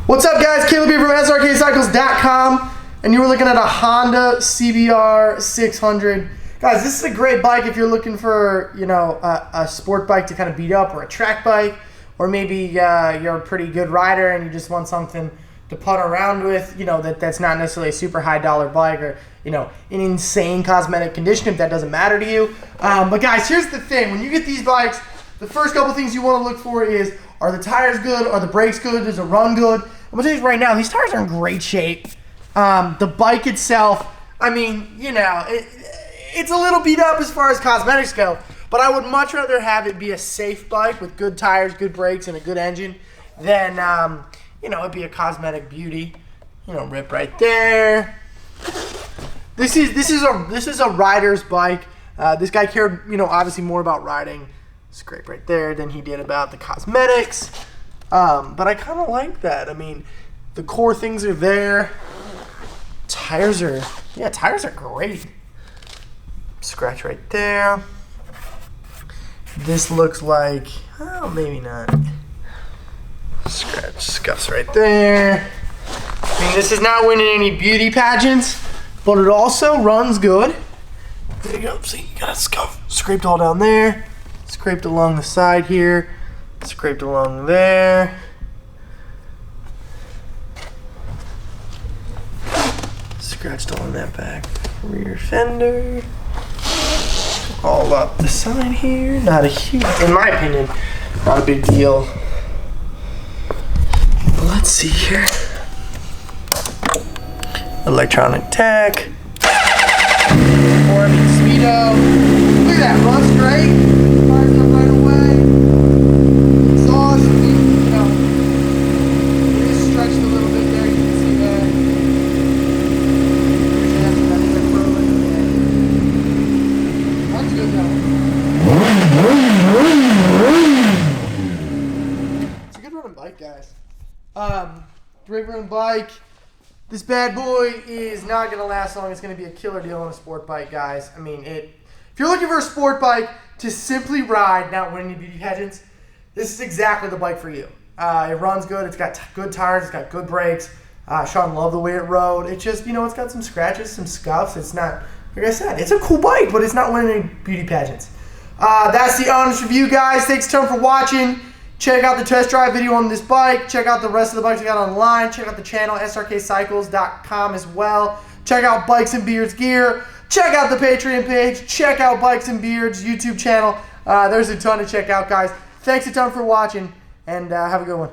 What's up, guys? Caleb here from Srkcycles.com, and you were looking at a Honda CBR600. Guys, this is a great bike if you're looking for, a sport bike to kind of beat up, or a track bike, or maybe you're a pretty good rider and you just want something to putt around with, that's not necessarily a super high dollar bike, or, an insane cosmetic condition, if that doesn't matter to you. But guys, here's the thing. When you get these bikes, the first couple things you want to look for is, are the tires good? Are the brakes good? Does it run good? I'm going to tell you right now, these tires are in great shape. The bike itself, it's a little beat up as far as cosmetics go, but I would much rather have it be a safe bike with good tires, good brakes, and a good engine than, it'd be a cosmetic beauty. Rip right there. This is a rider's bike. This guy cared, obviously more about riding. Scrape right there than he did about the cosmetics. But I kind of like that. I mean, the core things are there. Tires are great. Scratch right there. This looks like, oh, maybe not. Scratch, scuffs right there. I mean, this is not winning any beauty pageants, but it also runs good. There you go. See, you got a scuff scraped all down there. Scraped along the side here. Scraped along there. Scratched along that back rear fender. All up the side here. Not a huge, in my opinion, not a big deal. Let's see here. Electronic tech. Speedo. Look at that, runs great. Fires up right away. Exhaust, it is stretched a little bit there. You can see that. Runs good though. It's a good running bike, guys. Great running bike. This bad boy is not going to last long. It's going to be a killer deal on a sport bike, guys. I mean, if you're looking for a sport bike to simply ride, not win any beauty pageants, this is exactly the bike for you. It runs good. It's got good tires. It's got good brakes. Sean loved the way it rode. It's just, it's got some scratches, some scuffs. It's not, like I said, it's a cool bike, but it's not winning any beauty pageants. That's the honest review, guys. Thanks a ton for watching. Check out the test drive video on this bike. Check out the rest of the bikes I got online. Check out the channel, Srkcycles.com as well. Check out Bikes and Beards gear. Check out the Patreon page. Check out Bikes and Beards YouTube channel. There's a ton to check out, guys. Thanks a ton for watching, and have a good one.